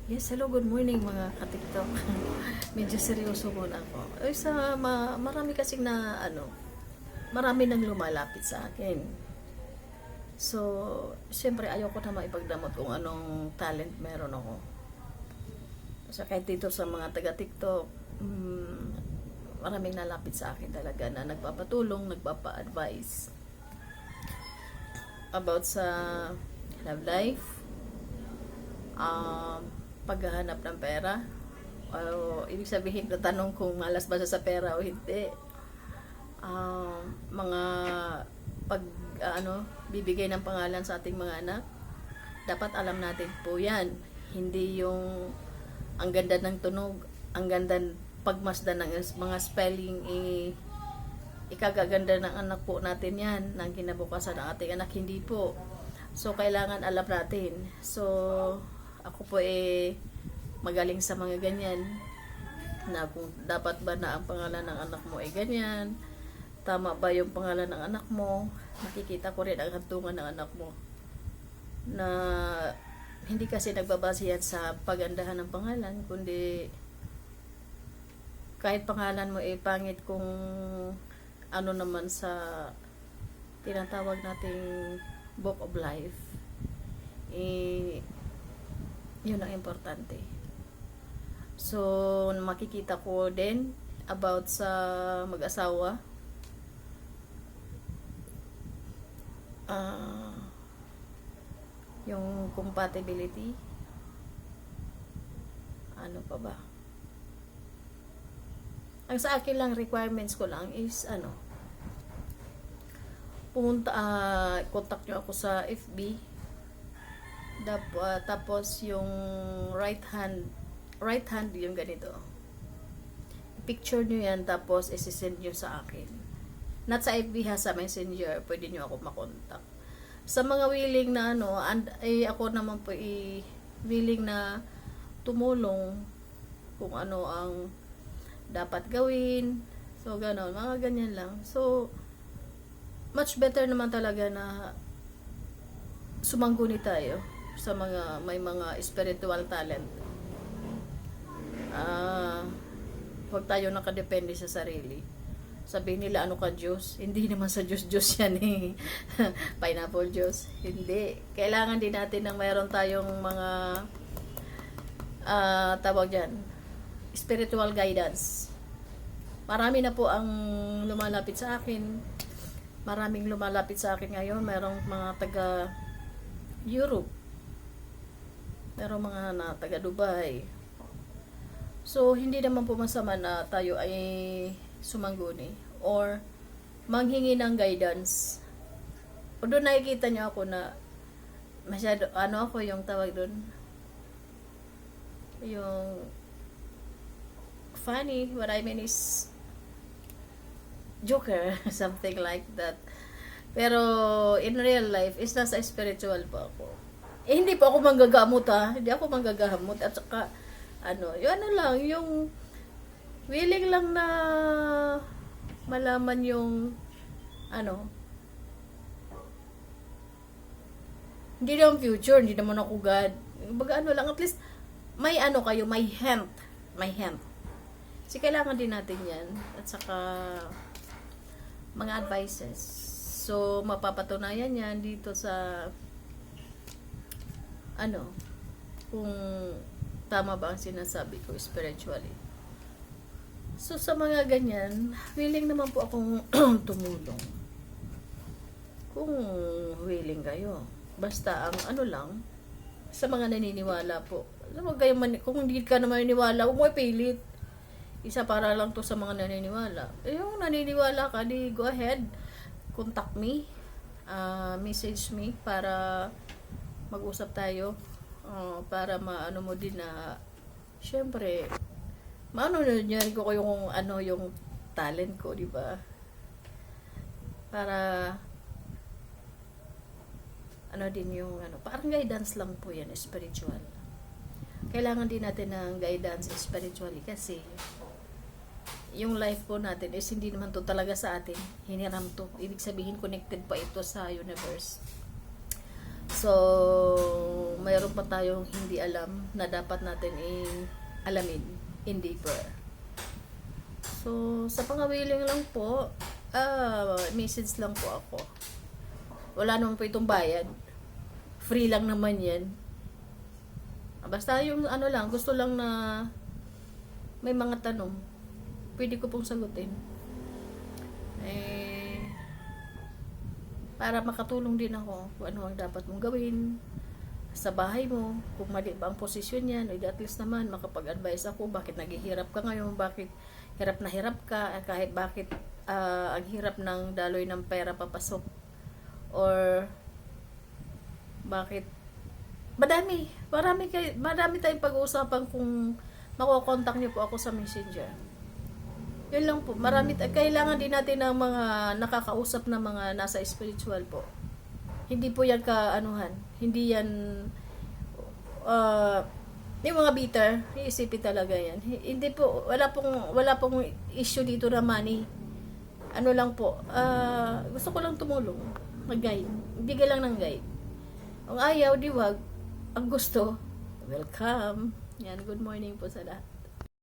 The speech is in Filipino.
Yes, hello, good morning mga ka-TikTok. Medyo seryoso muna ako. Ay, marami kasing marami nang lumalapit sa akin. So, siyempre ayoko na maipagdamot kung anong talent meron ako. So, kahit dito sa mga taga-TikTok, maraming nalapit sa akin talaga na nagpapatulong, nagpapa-advise about sa love life, um, paghahanap ng pera. O, ibig sabihin, tatanong kung malas ba siya sa pera o hindi. Mga pag bibigay ng pangalan sa ating mga anak, dapat alam natin po yan. Hindi yung ang ganda ng tunog, ang ganda pagmasdan ng mga spelling, ikagaganda ng anak po natin yan, ng kinabukasan ng ating anak, hindi po. So, kailangan alam natin. So, ako po magaling sa mga ganyan, na kung dapat ba na ang pangalan ng anak mo ay ganyan, tama ba yung pangalan ng anak mo. Nakikita ko rin ang hantungan ng anak mo, na hindi kasi nagbabase yan sa pagandahan ng pangalan, kundi kahit pangalan mo ay pangit, kung ano naman sa tinatawag nating book of life, yun ang importante. So, makikita ko din about sa mag-asawa, yung compatibility, ano pa ba, ang sa akin lang requirements ko lang is pumunta, contact nyo ako sa FB, tapos yung right hand yung ganito, picture nyo yan, tapos isi-send nyo sa akin, not sa FB ha, sa Messenger, pwede nyo ako makontak. Sa mga willing na ako naman po willing na tumulong kung ano ang dapat gawin. So, gano'n, mga ganyan lang. So, much better naman talaga na sumangguni tayo sa may mga spiritual talent. Huwag tayo nakadepende sa sarili. Sabihin nila, ano ka, Diyos? Hindi naman sa Diyos yan eh. Pineapple Diyos. Hindi. Kailangan din natin ng mayroon tayong mga tawag dyan, spiritual guidance. Marami na po ang lumalapit sa akin. Maraming lumalapit sa akin ngayon. Mayroong mga taga Europe. Mayroong mga taga Dubai. So, hindi naman po masama na tayo ay sumangguni or manghingi ng guidance. O doon nakikita niyo ako na masyado, ako yung tawag doon, yung funny, what I mean is joker, something like that. Pero in real life, is nasa spiritual po ako. Hindi po ako manggagamot ha. Hindi ako manggagamot. At saka, yung lang, yung willing lang na malaman yung hindi naman future, hindi naman ako God. Baga lang, at least may kayo, may hint. Kasi kailangan din natin yan. At saka mga advices. So, mapapatunayan yan dito sa kung tama ba ang sinasabi ko spiritually. So, sa mga ganyan, willing naman po akong tumulong. Kung willing kayo. Basta ang lang, sa mga naniniwala po. Kung hindi ka naman naniniwala, huwag mo ipilit. Isa para lang to sa mga naniniwala. Yung naniniwala ka, di go ahead. Contact me. Message me para mag-usap tayo. Para maano mo din na, syempre, niyan ko yung yung talent ko, di ba? Para din yung parang guidance lang po yan, spiritual. Kailangan din natin ng guidance spiritually kasi yung life po natin is hindi naman to talaga sa atin, hiniram to. Ibig sabihin connected pa ito sa universe. So, mayroon pa tayong hindi alam na dapat natin alamin in deeper. So, sa pangawiling lang po, message lang po ako. Wala naman po itong bayad. Free lang naman yan. Basta yung ano lang, gusto lang na may mga tanong, pwede ko pong sagutin. Para makatulong din ako kung ano ang dapat mong gawin sa bahay mo, kung mali ba ang posisyon yan, at least naman makapag-advise ako bakit naghihirap ka ngayon, bakit hirap na hirap ka, kahit bakit ang hirap ng daloy ng pera papasok, or bakit marami tayong pag-uusapan. Kung makokontak niyo po ako sa Messenger, yun lang po. Kailangan din natin ng mga nakakausap na mga nasa spiritual po. Hindi po yan hindi yan yung mga bitter, iisipin talaga yan. Hindi po, wala pong issue dito na money. Ano lang po, gusto ko lang tumulong, mag-guide, bigay lang ng guide. Ang ayaw, di wag. Ang gusto, welcome. Yan, good morning po sa lahat.